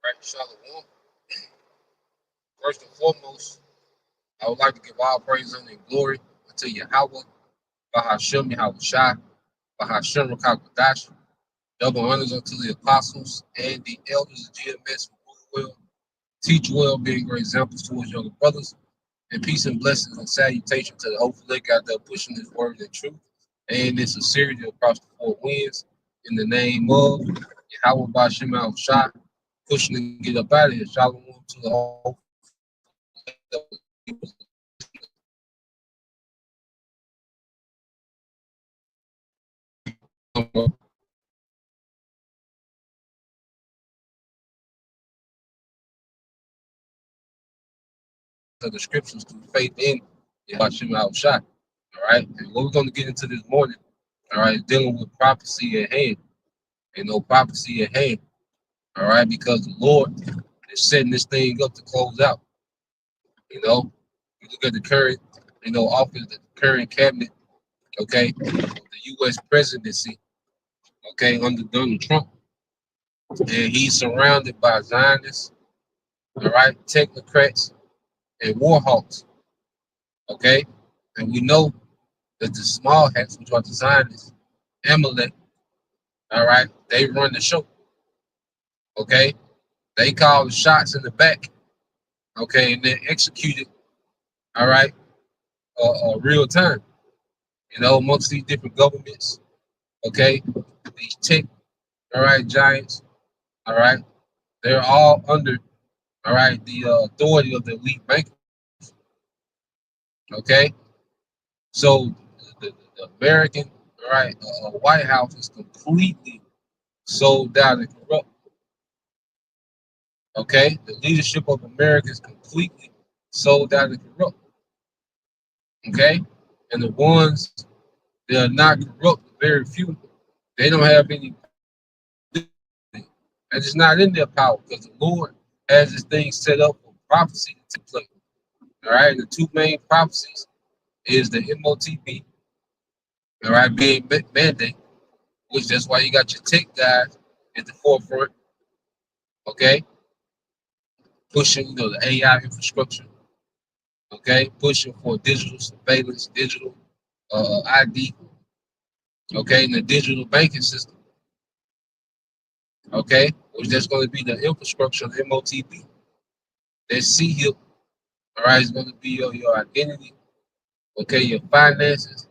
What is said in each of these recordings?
Right, Shalom. First and foremost, I would like to give all praise and glory unto Yahweh, Bahashem Yahushai, Bahashem Rakakadash. Double honors unto the apostles and the elders of GMS who rule well, teach well, being great examples towards younger brothers, and peace and blessings and salutation to the hopeful lake out there pushing this word and truth. And it's a series across the four winds in the name of Yahweh Bahashem Yahushai, pushing to get up out of here. Shalom to the whole of the scriptures through faith in Yahshua Shai. All right. And what we're going to get into this morning, all right, is dealing with prophecy at hand. And no prophecy at hand. All right, because the Lord is setting this thing up to close out. You know, you look at the current, office, the current cabinet, okay, the U.S. presidency, okay, under Donald Trump. And he's surrounded by Zionists, all right, technocrats, and war hawks, okay? And we know that the small hats, which are the Zionists, Amalek, all right, they run the show, okay? They call the shots in the back, okay, and then execute it, all right, real time, amongst these different governments, okay? These tech, all right, giants, all right, they're all under, all right, the authority of the elite bankers, okay? So the American, all right, White House is completely sold out and corrupt. Okay, the leadership of America is completely sold out and corrupt. Okay, and the ones that are not corrupt, very few, they don't have any. And it's not in their power because the Lord has this thing set up for prophecy to take place. All right, the two main prophecies is the MOTB, all right, being mandate, which that's why you got your tech guys at the forefront. Okay, pushing the AI infrastructure. Okay, pushing for digital surveillance, digital ID, okay, in the digital banking system, okay, which that's going to be the infrastructure of MOTB. That CHIP, all right, is going to be your identity, okay, your finances,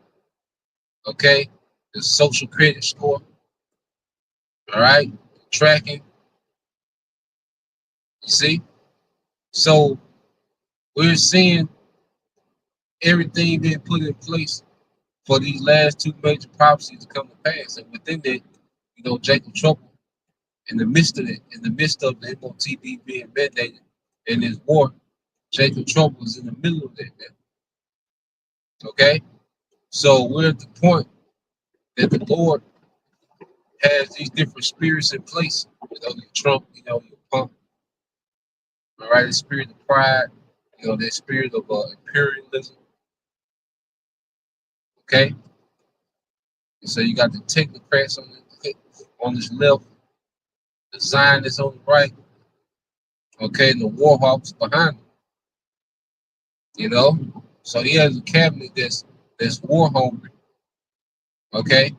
okay, the social credit score, all right, tracking, you see? So we're seeing everything being put in place for these last two major prophecies to come to pass. And within that, Jacob Trouble, in the midst of it, in the midst of the MOTB being mandated in this war, Jacob Trump was in the middle of that. Okay? So we're at the point that the Lord has these different spirits in place. Your Trump, your punk, all right, the spirit of pride, that spirit of imperialism. Okay? And so you got the technocrats on this left, the Zionists on the right, okay, and the war hawks behind them. So he has a cabinet that's war hungry, okay,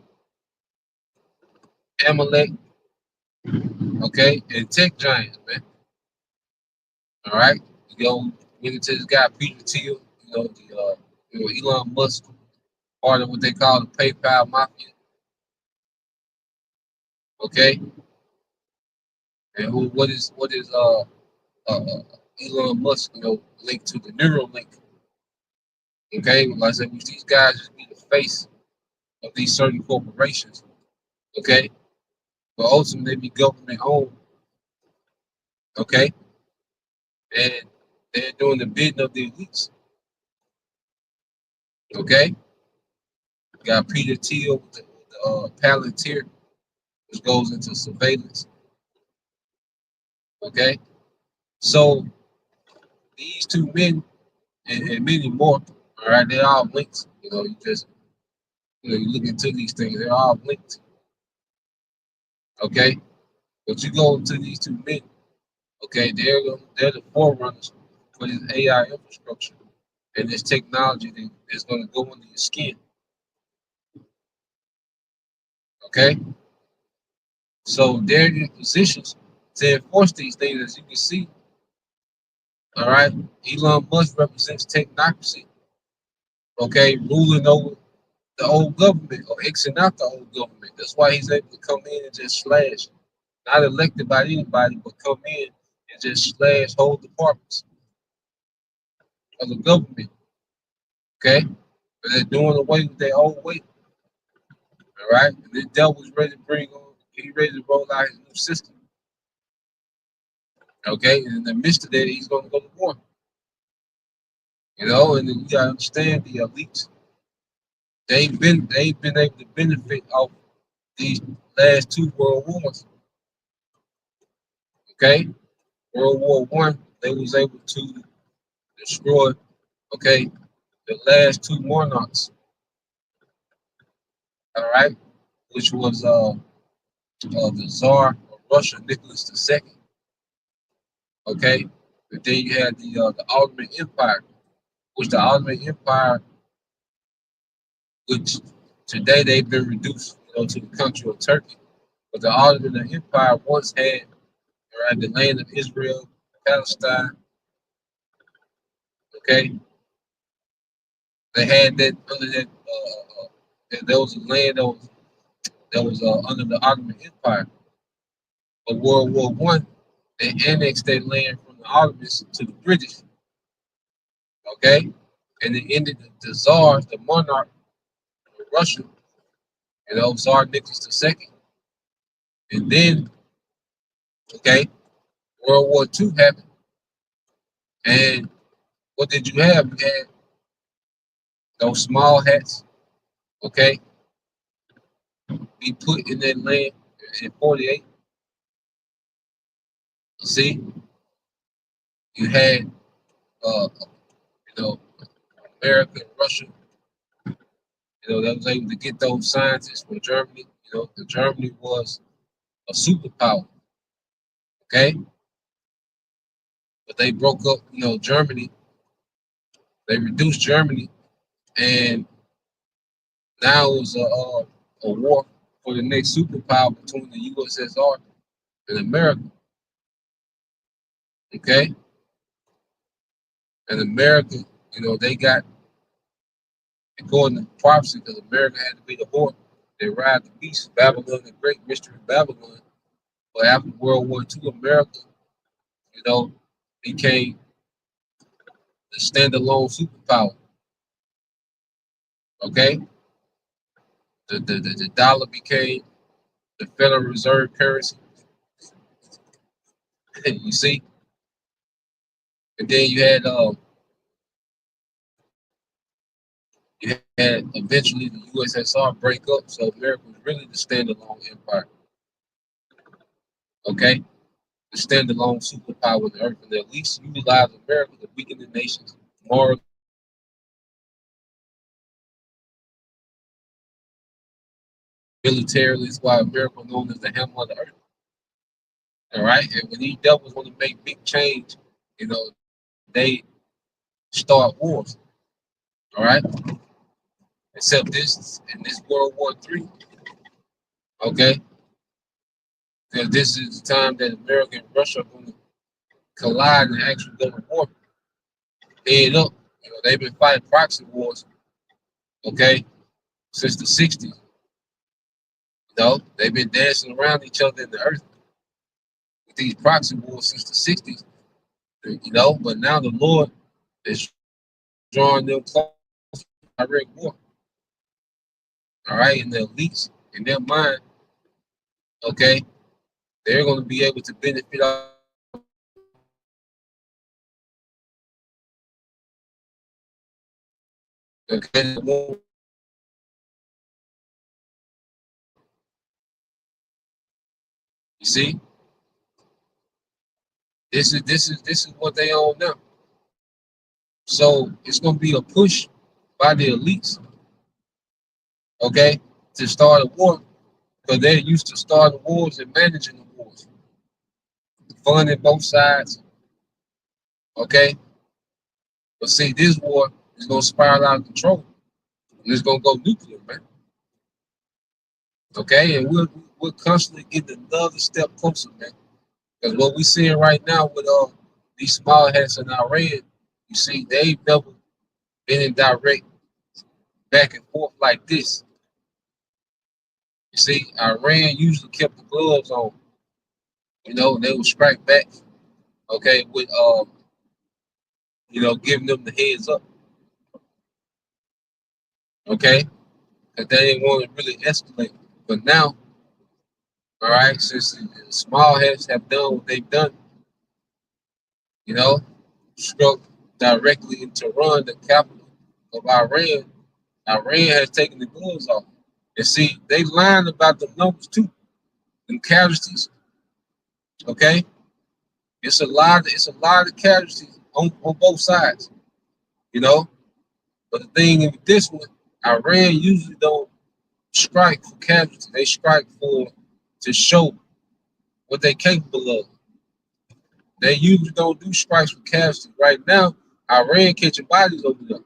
Amalek, okay, and tech giants, man. All right, went into this guy Peter Thiel, Elon Musk, part of what they call the PayPal mafia, okay, and Elon Musk, linked to the Neuralink, okay. Like I said, which these guys just be the face of these certain corporations, okay, but ultimately they be government owned, okay, and they're doing the bidding of the elites, okay. Got Peter Thiel with the Palantir, which goes into surveillance, okay. So these two men and many more, all right, they're all linked. You look into these things, they're all linked, okay. But you go to these two men, Okay, they're the forerunners for this AI infrastructure and this technology that is going to go under your skin. Okay, so they're in positions to enforce these things, as you can see. All right, Elon Musk represents technocracy. Okay, ruling over the old government or Xing out the old government. That's why he's able to come in and just slash, not elected by anybody, but come in and just slash whole departments of the government. Okay, but they're doing away with their old way. All right, and the devil's ready to bring on. He ready to roll out his new system. Okay, and in the midst of that, he's going to go to war. You know, and then you gotta understand the elites. They've been able to benefit off these last two world wars. Okay, World War One, they was able to destroy. Okay, the last two monarchs. All right, which was the Tsar of Russia, Nicholas II. Okay, but then you had the Ottoman Empire, which the Ottoman Empire, which today they've been reduced, to the country of Turkey. But the Ottoman Empire once had, right, the land of Israel, Palestine. Okay, they had that under that. There was a land that was under the Ottoman Empire. But World War One, they annexed that land from the Ottomans to the British. Okay, and it ended the Tsars, the monarch of Russia. Tsar Nicholas II. And then, okay, World War Two happened, and what did you have? You had those small hats, okay, be put in that land in 48. You see, you had, you know, America and Russia, that was able to get those scientists from Germany. The Germany was a superpower, okay, but they broke up, Germany. They reduced Germany, and now it was a war for the next superpower between the USSR and America, okay? And America, they got, according to prophecy, because America had to be the horse, they ride the beast, Babylon, the great mystery of Babylon. But after World War II, America, became the standalone superpower, okay? The dollar became the Federal Reserve currency, you see? And then you had eventually the USSR break up, so America was really the standalone empire, okay? The standalone superpower on the earth, and at least utilize America to weaken the nations more militarily. Is why America is known as the hammer of the earth. All right, and when these devils want to make big change, they start wars. All right, except this in this World War III. Okay, because this is the time that America and Russia are going to collide and actually go to war. Head up. They've been fighting proxy wars. Okay, since the '60s. They've been dancing around each other in the earth with these proxy wars since the '60s. But now the Lord is drawing them close to direct war. All right, and the elites in their mind, okay, they're going to be able to benefit off. Okay, you see, this is what they own now. So it's going to be a push by the elites, okay, to start a war because they're used to starting wars and managing the wars. funding both sides. Okay, but see, this war is gonna spiral out of control, and it's gonna go nuclear, man. Okay, and we're constantly getting another step closer, man. Because what we seeing right now with these small hats in Iran, you see, they've never been in direct back and forth like this. You see, Iran usually kept the gloves on. You know, they would strike back, okay, with giving them the heads up, okay, because they didn't want to really escalate. But now, all right, since the small hats have done what they've done, you know, struck directly into Tehran, the capital of Iran. Iran has taken the gloves off. And see, they lying about the numbers too, and casualties. Okay, it's a lot of casualties on both sides. You know, but the thing with this one, Iran usually don't strike for casualties. They strike for to show what they're capable of. They usually don't do strikes for casualties. Right now, Iran catching bodies over there.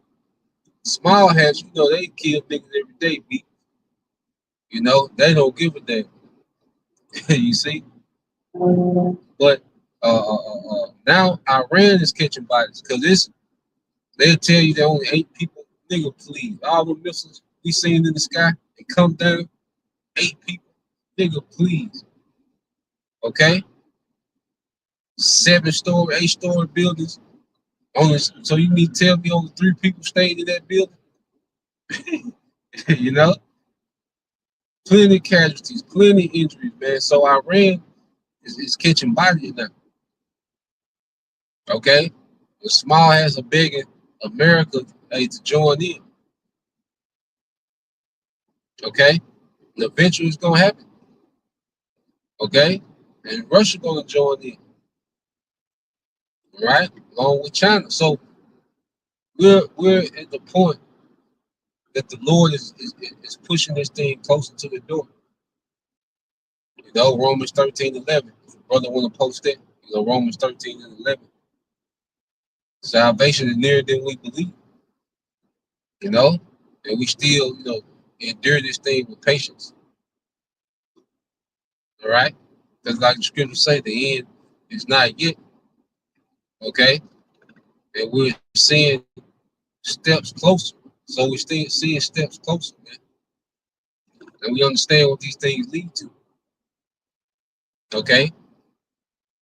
Small hats, they kill niggas every day, beat. They don't give a damn. You see? But now Iran is catching bodies because they'll tell you there only 8 people. Nigga, please. All the missiles we seen in the sky and come down, 8 people. Nigga, please. Okay? 7-story, 8-story buildings. So you need to tell me only 3 people stayed in that building? you know? Plenty casualties, plenty injuries, man. So Iran is catching bodies now. Okay? The small has a begging America to join in. Okay? And eventually it's gonna happen. Okay? And Russia gonna join in. Right? Along with China. So we're at the point that the Lord is pushing this thing closer to the door. Romans 13:11. If a brother want to post it, Romans 13:11. Salvation is nearer than we believe. And we still, endure this thing with patience. All right? Because like the scriptures say, the end is not yet. Okay? And we're seeing steps closer. So we're still seeing steps closer, man. And we understand what these things lead to. Okay?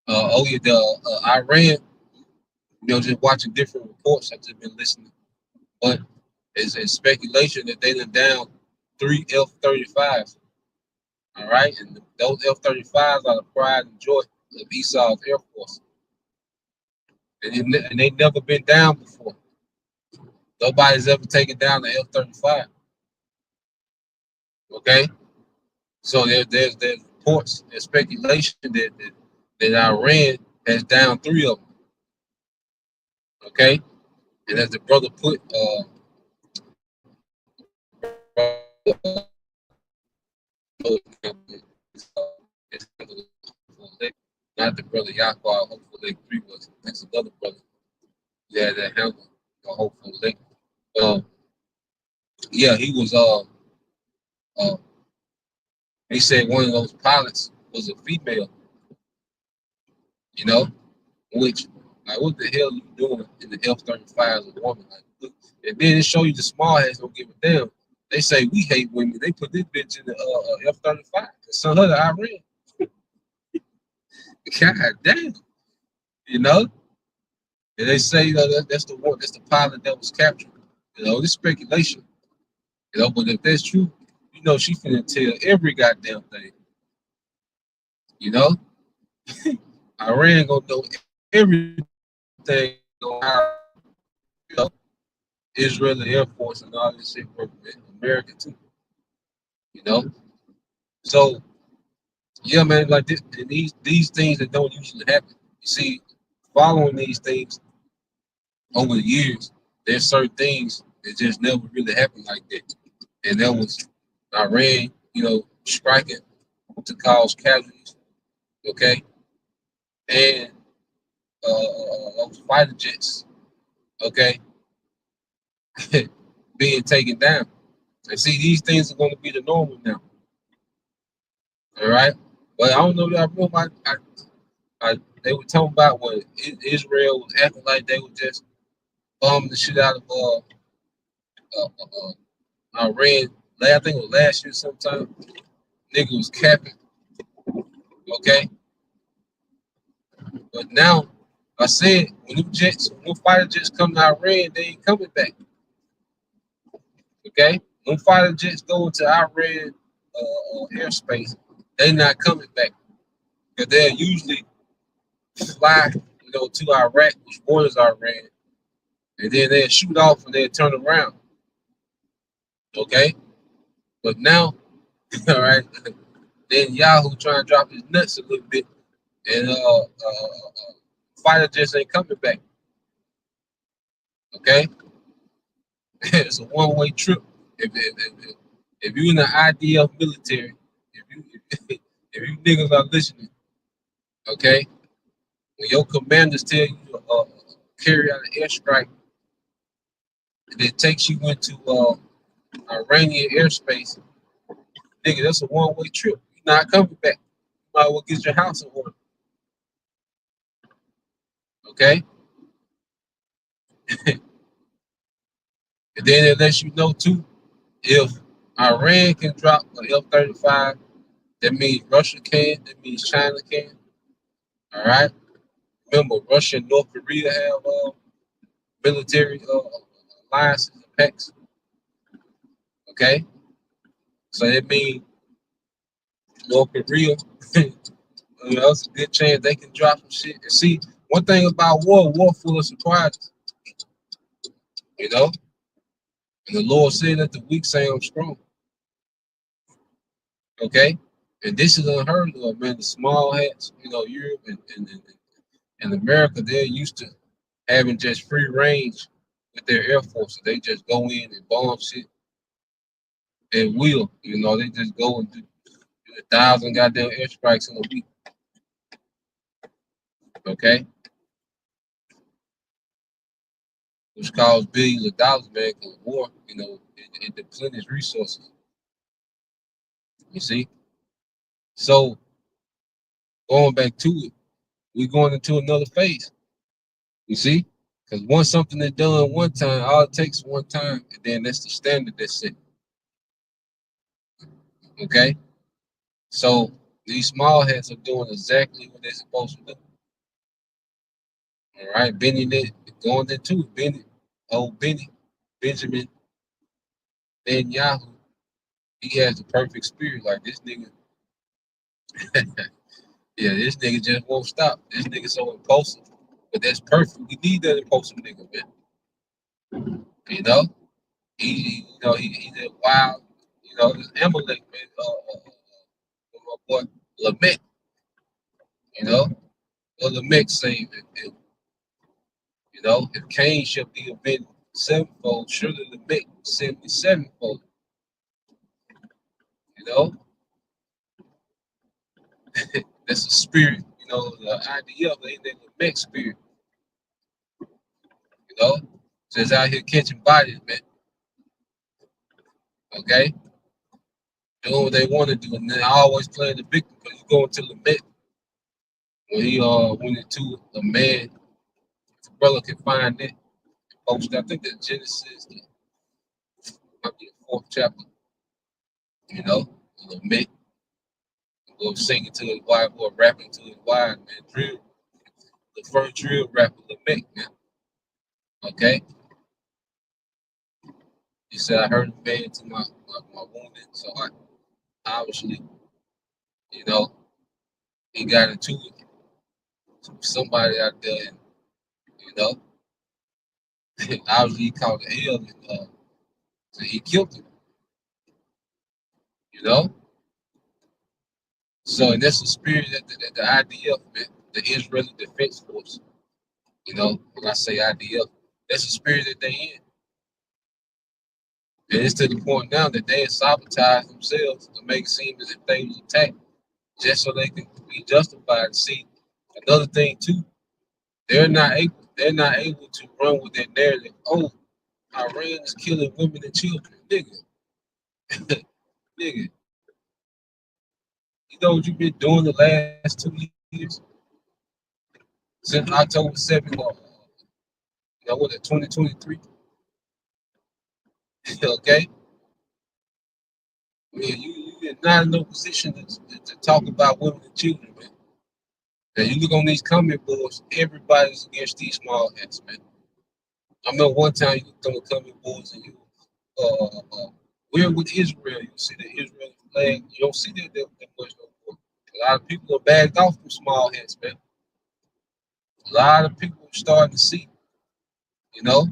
Iran, just watching different reports. I've just been listening. But it's speculation that they done down 3 F-35s. All right? And those F-35s are the pride and joy of Esau's Air Force. And they've never been down before. Nobody's ever taken down the F-35. Okay? So there's reports and speculation that Iran has down 3 of them. Okay? And as the brother put, not the brother Yahweh, hopeful Lake 3 was, that's another brother. Yeah, that handled the hopeful Lake. Yeah, he was, he said one of those pilots was a female, which, like, what the hell are you doing in the F-35 as a woman? Like, look, and then it show you the small heads don't give a damn. They say we hate women. They put this bitch in the F-35 and sent her to Iran. God damn, And they say that's the one, that's the pilot that was captured. This speculation. But if that's true, she finna tell every goddamn thing. Iran gonna know everything on how Israel the Air Force and all this shit work, man. America too. So yeah, man, like this, and these things that don't usually happen. You see, following these things over the years, there's certain things that just never really happened like that. And that was Iran, striking to cause casualties. Okay. and fighter jets, okay, being taken down. And see, these things are going to be the normal now. All right, but I don't know if y'all remember. They were talking about when Israel was acting like they were just bombing the shit out of Iran. I think it was last year sometime. Nigga was capping, okay. But now I said when when fighter jets come to Iran, they ain't coming back. Okay, when fighter jets go into Iran airspace, they not coming back because they'll usually fly, to Iraq, which borders Iran, and then they'll shoot off and they'll turn around. Okay, but now, all right, then Yahoo trying to drop his nuts a little bit, and fighter jets ain't coming back. Okay, it's a one-way trip. If you in the IDF military, if you niggas are listening, okay, when your commanders tell you to carry out an airstrike that takes you into Iranian airspace, nigga, that's a one-way trip. You're not coming back. You might as well get your house in order. Okay? And then it lets you know too, if Iran can drop an F-35, that means Russia can, that means China can. All right? Remember, Russia and North Korea have military alliances and pacts. Okay? So that means North Korea, it's a good chance they can drop some shit. And see, one thing about war full of surprises, you know? And the Lord said that the weak say I'm strong. Okay? And this is unheard of, man. The small hats, Europe and America, they're used to having just free range with their air forces. They just go in and bomb shit at will. They just go and do 1,000 goddamn airstrikes in a week. Okay? Which costs billions of dollars, man, because war, it depletes resources. You see? So, going back to it, we're going into another phase. You see? Because once something is done one time, all it takes one time, and then that's the standard that's set. Okay? So these small hats are doing exactly what they're supposed to do. All right, going into it. Benjamin Netanyahu, he has the perfect spirit. Like this nigga, yeah, this nigga just won't stop. This nigga so impulsive, but that's perfect. We need that impulsive nigga, man. You know, he's that wild. This Amalek, man. My boy Lamech, what Lamech saying that, if Cain shall be avenged sevenfold, surely Lamech 77-fold. That's a spirit. The idea of the Lamech spirit. Just out here catching bodies, man. Okay, doing what they want to do, and then always playing the victim because you go into Lamech when he went into a man. If a brother can find it, post. I think that Genesis might be the 4th chapter. Lamech. Go singing to his wife or rapping to his wife, man. The first drill rapper, Lamech, man. Okay? He said, I heard a man to my wounded, so I obviously, he got into it. Somebody out there, obviously he caught the L and so he killed him, So, and that's the spirit that the IDF, man, the Israeli Defense Force, when I say IDF, that's the spirit that they in. And it's to the point now that they sabotage themselves to make it seem as if they was attacked just so they can be justified. See, Another thing too, they're not able to run with that narrative. Oh, Iran is killing women and children, nigga, nigga. You know what you've been doing the last 2 years since October 7th, or what, 2023? Okay, man, you're not in no position to talk about women and children, man. Now you look on these comment boards, everybody's against these small hats, man. I remember one time you looked on the comment boards and you we're with Israel. You see the Israeli flag. You don't see that much no more. A lot of people are bagged off from small hats, man. A lot of people are starting to see, you know.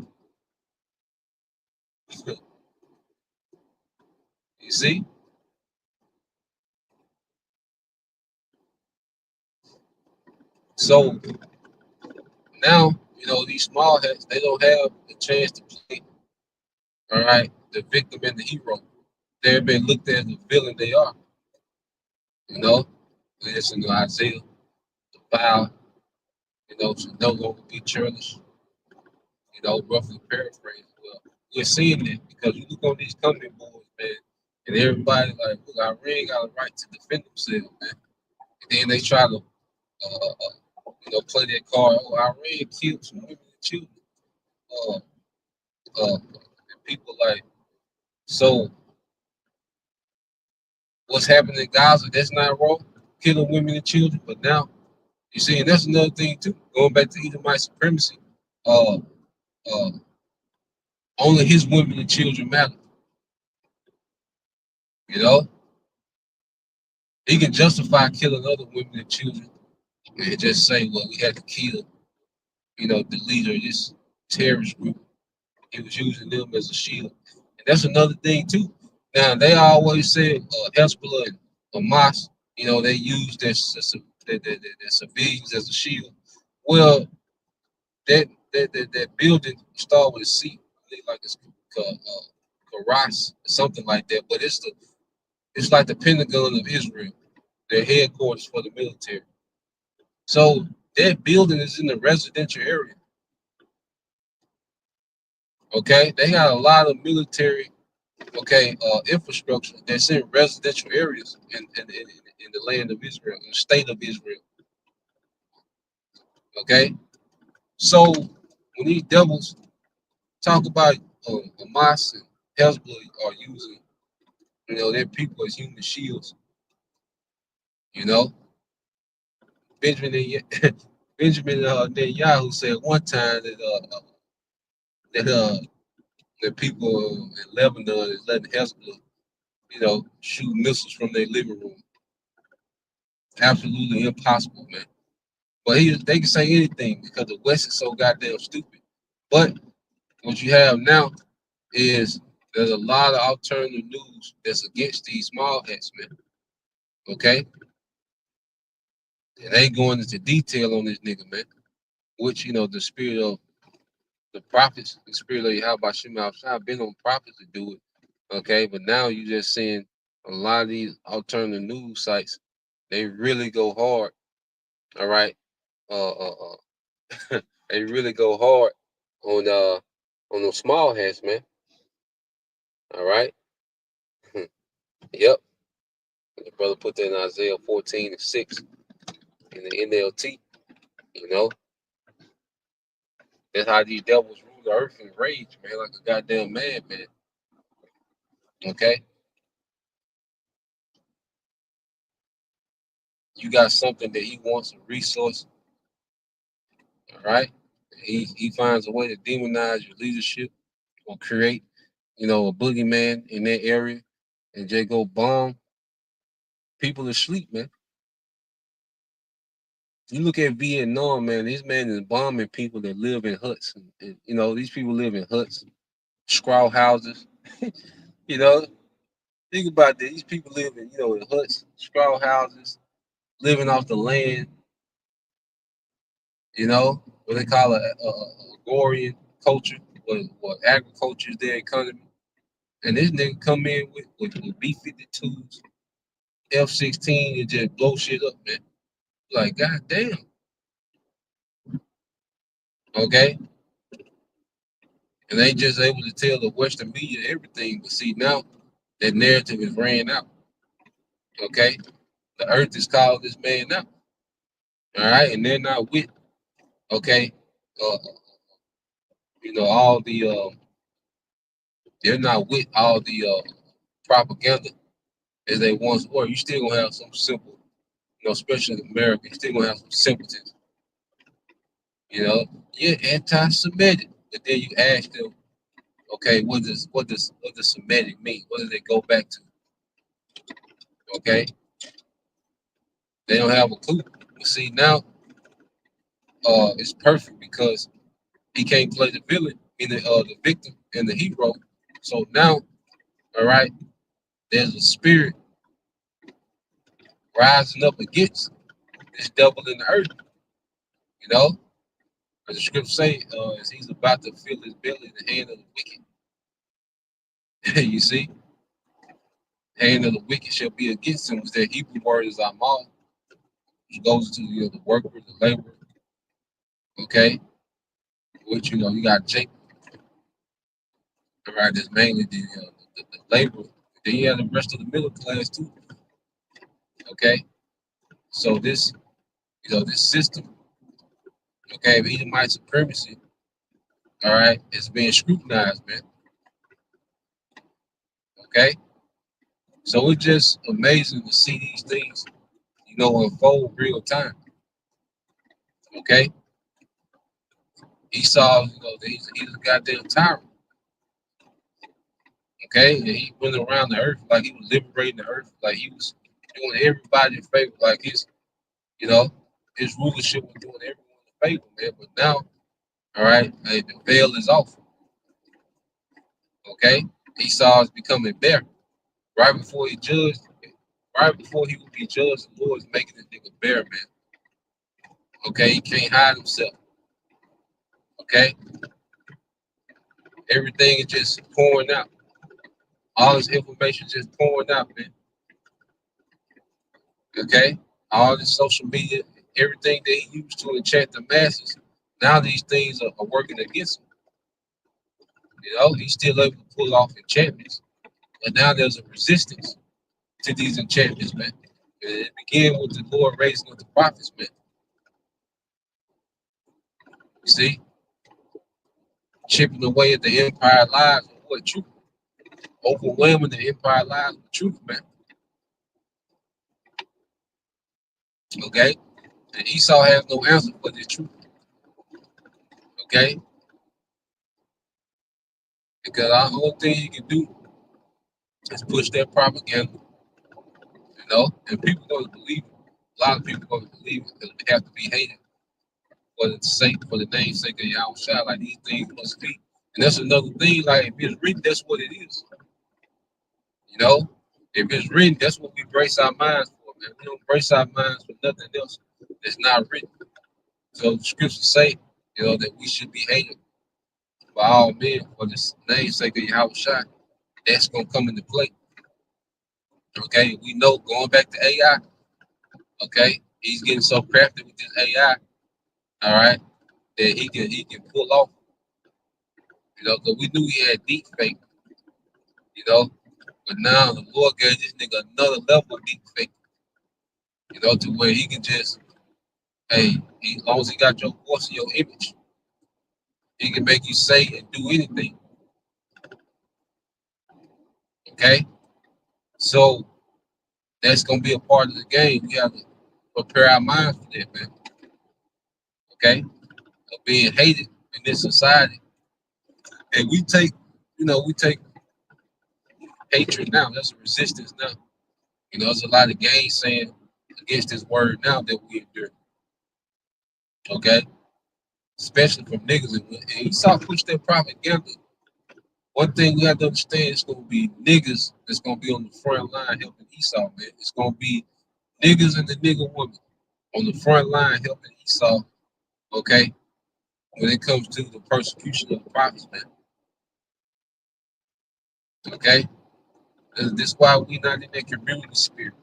You see? So now, these small hats, they don't have the chance to play, all right, the victim and the hero. They've been looked at as the villain they are, you know. Listen to Isaiah, the vow, should no longer be churlish, roughly paraphrased. Well, we're seeing it because you look on these comment boards, man, and everybody like, look, Iran got a right to defend themselves, man. And then they try to, play that card. Oh, Iran killed some women and children. Uh, and people like, so what's happening in Gaza? That's not wrong, killing women and children. But now you see, and that's another thing too. Going back to Edomite supremacy, uh, uh, only his women and children matter. You know, he can justify killing other women and children and just say, well, we had to kill, the leader of this terrorist group. He was using them as a shield. And that's another thing too. Now they always said Hezbollah and Hamas, they use their civilians as a shield. Well, that building started with a C, like it's Karas or something like that. But it's like the Pentagon of Israel, their headquarters for the military. So that building is in the residential area. Okay, they got a lot of military, infrastructure that's in residential areas in the land of Israel, in the state of Israel. Okay, so when these devils talk about Hamas and Hezbollah are using, their people as human shields, you know, Benjamin Benjamin Netanyahu said one time that the people in Lebanon is letting Hezbollah, shoot missiles from their living room. Absolutely impossible, man. But they can say anything because the West is so goddamn stupid. But what you have now is there's a lot of alternative news that's against these small hats, man. Okay? And they going into detail on this nigga, man. Which, the spirit of the prophets, the spirit of Yahweh Shema I've been on prophets to do it. Okay, but now you just seeing a lot of these alternative news sites, they really go hard. All right. They really go hard on those small hats, man. All right. Yep. The brother put that in Isaiah 14:6 in the NLT. You know, that's how these devils rule the earth in rage, man, like a goddamn madman. Okay. You got something that he wants a resource. All right. He finds a way to demonize your leadership or create, a boogeyman in that area and just go bomb people asleep, man. You look at Vietnam, man, this man is bombing people that live in huts. And these people live in huts, straw houses. you know, think about that. These people live in huts, straw houses, living off the land, what they call a agrarian culture, what agriculture is their economy. And this nigga come in with B-52s, F-16, and just blow shit up, man. Like, god damn. Okay, and they just able to tell the Western media everything. But see now, that narrative is ran out. Okay, the earth is calling this man out. All right, and they're not with. Okay, uh, all the they're not with all the propaganda as they once were. You still gonna have some simple, especially in America, you still gonna have some simpletons. You're anti-Semitic, but then you ask them, okay, what does Semitic mean? What does it go back to? Okay, they don't have a clue. But see now, it's perfect because he can't play the villain, the victim and the hero. So now, all right, there's a spirit rising up against this devil in the earth. You know, as the scripture say, as he's about to fill his belly in the hand of the wicked. You see, the hand of the wicked shall be against him. Which that Hebrew word is amal, which goes to the worker, the laborer. Okay, which you got Jacob. All right, that's mainly the laborer. Then you have the rest of the middle class too. Okay, so this system, okay, of Edomite supremacy, all right, is being scrutinized, man. Okay, so it's just amazing to see these things, unfold real time. Okay, Esau, that he's a goddamn tyrant. Okay, and he went around the earth like he was liberating the earth, like he was doing everybody a favor, like you know, his rulership was doing everyone a favor, man. But now, all right, hey, the veil is off. Okay, Esau is becoming bare. Right before he judged, right before he would be judged, the Lord is making this nigga bare, man. Okay, he can't hide himself. Okay, everything is just pouring out. All this information just pouring out, man. Okay, all this social media, everything that he used to enchant the masses. Now these things are working against him. He's still able to pull off enchantments, but now there's a resistance to these enchantments, man. It began with the Lord raising up the prophets, man. You see, chipping away at the empire lives with what truth, overwhelming the empire lives with truth, man. Okay, and Esau has no answer for this truth. Okay, because the only thing he can do is push that propaganda, and people going to believe it. A lot of people going to believe it because they have to be hated for the name's sake of Yahweh, like these things must be. And that's another thing, like if it's written, that's what it is. You know, if it's written, that's what we brace our minds for, man. We don't brace our minds for nothing else that's not written. So the scriptures say, that we should be hated by all men for the name's sake of Yahweh. That's gonna come into play. Okay, we know going back to AI. Okay, he's getting so crafty with this AI. All right, that he can pull off. Because we knew he had deep fake. But now the Lord gave this nigga another level of deep fake. To where he can just, hey, as long as he got your voice and your image, he can make you say and do anything. Okay, so that's gonna be a part of the game. We have to prepare our minds for that, man. Okay, of being hated in this society, and we take hatred now. That's a resistance now. There's a lot of gains saying against this word now that we endure. Okay, especially from niggas, and Esau push that propaganda. One thing we have to understand, it's gonna be niggas that's gonna be on the front line helping Esau, man. It's gonna be niggas and the nigga woman on the front line helping Esau, okay, when it comes to the persecution of the prophets, man. Okay? This is why we not in that community spirit.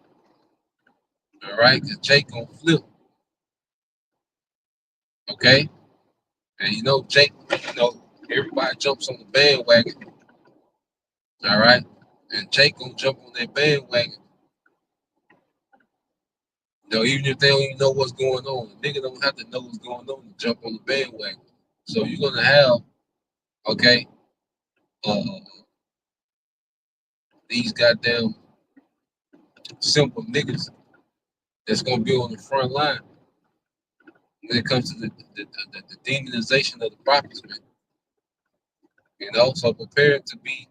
All right? Because Jake gonna flip. Okay? And Jake, everybody jumps on the bandwagon. All right. And Jake gonna jump on that bandwagon. Even if they don't even know what's going on, the nigga don't have to know what's going on to jump on the bandwagon. So you're gonna have, okay, uh, these goddamn simple niggas that's gonna be on the front line when it comes to the demonization of the prophets, man. So prepare to be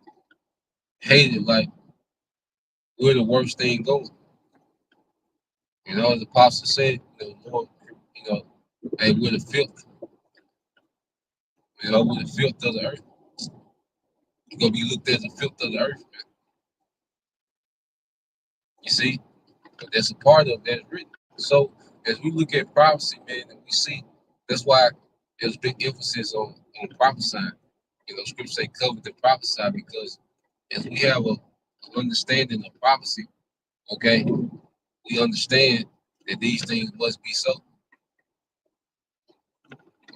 hated like we're the worst thing going. As the apostle said, Lord, hey, we're the filth. We're the filth of the earth. We're gonna be looked at as the filth of the earth, man. You see? But that's a part of that written. So as we look at prophecy, man, and we see that's why there's big emphasis on prophesying. Scripture say cover the prophesy, because as we have an understanding of prophecy, okay, we understand that these things must be so.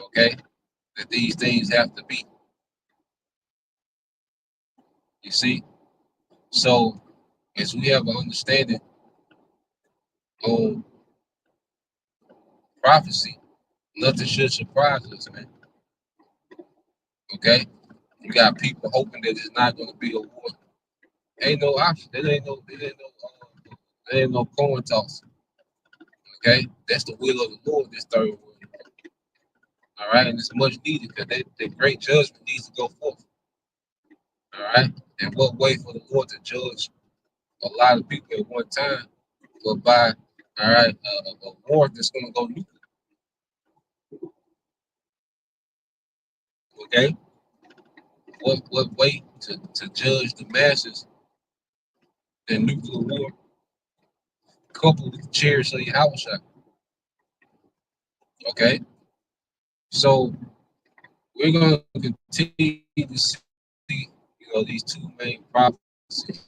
Okay, that these things have to be. You see? So as we have an understanding on prophecy, nothing should surprise us, man. Okay? You got people hoping that it's not gonna be a war. Ain't no option. There ain't no coin toss. Okay? That's the will of the Lord, this third world. All right, and it's much needed because the great judgment needs to go forth. All right, and what way for the Lord to judge a lot of people at one time, but by a war that's going to go nuclear. Okay, what way to judge the masses than nuclear war, coupled with the chariots of Yahushua? Okay, so we're going to continue to see, these two main prophecies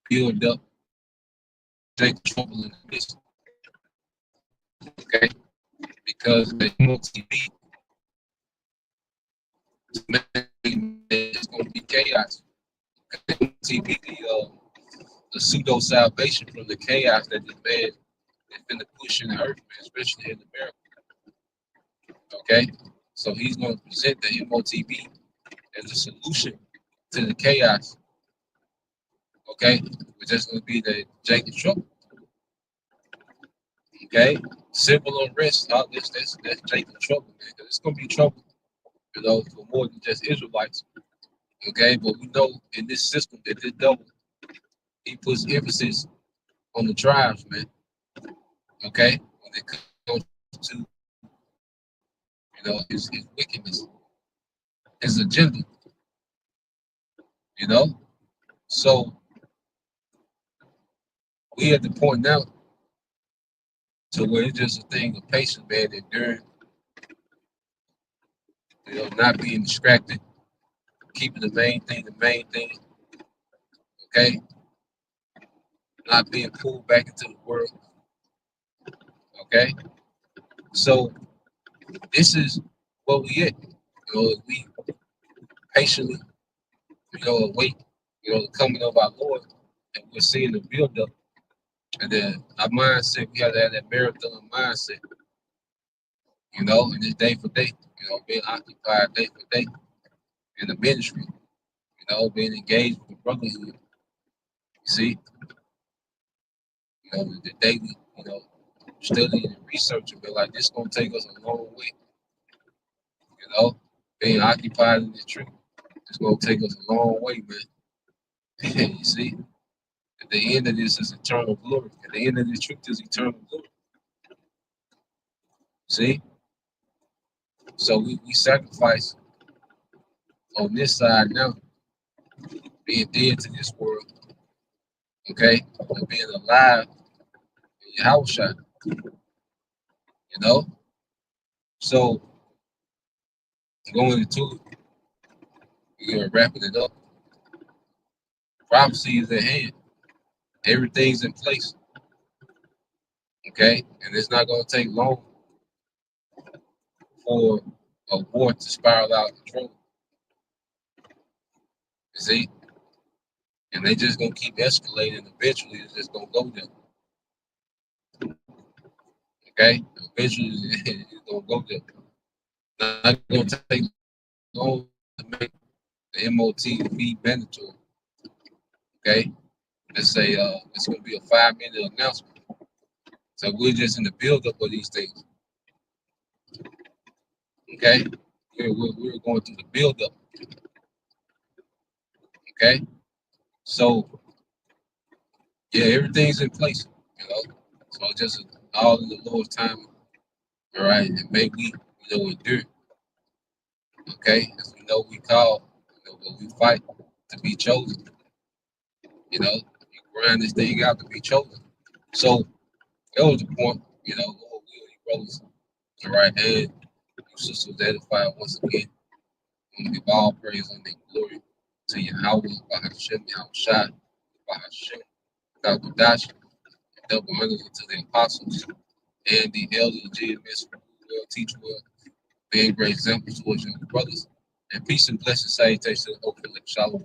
build up, take trouble in the midst. Okay, because the MOTB is going to be chaos. The MOTB, the pseudo salvation from the chaos that this man has been pushing the earth, man, especially in America. Okay, so he's going to present the MOTB as a solution to the chaos. Okay, which is going to be the Jacob trouble. Okay, civil unrest. That's Jacob trouble, man. Because it's going to be trouble, for more than just Israelites. Okay, but we know in this system that this devil, he puts emphasis on the tribes, man. Okay, when it comes to his wickedness, his agenda. So we have to point out to where it's just a thing of patience, man, enduring, not being distracted, keeping the main thing, okay, not being pulled back into the world, okay. So this is what we get, we patiently, await, the coming of our Lord, and we're seeing the build up, and then our mindset, we have to have that marathon mindset, and it's day for day, being occupied day for day in the ministry, being engaged with the brotherhood. You see, the daily, studying and researching, but like this gonna take us a long way. Being occupied in the truth, it's gonna take us a long way, man. You see, at the end of this is eternal glory. At the end of this truth is eternal glory. See, so we sacrifice on this side now, being dead to this world, okay, and being alive in Yahushua, So going into it, we're wrapping it up. Prophecy is at hand. Everything's in place. Okay, and it's not going to take long for a war to spiral out of control. You see? And they just gonna keep escalating. Eventually, it's just gonna go there. Okay? Eventually, it's gonna go there. Not gonna take long to make the MOT be mandatory. Okay? Let's say it's gonna be a 5-minute announcement. So we're just in the build-up of these things. Okay? We're going through the build-up. Okay? So yeah, everything's in place, you know. So it's just all in the Lord's time. All right, and may we, endure. Okay, as we know, we call, we fight to be chosen. You know, you grind this thing out to be chosen. So that was the point. Lord will, you brothers. All right, and you sisters edified once again. We give all praise and glory to Yahweh, Bahashem, Yahushua, Bahashem, Dr. Dash, double honors to the apostles and the elders of GMS who will teach well, being great examples towards young brothers. And peace and blessings, salutations, and hopefully, shalom.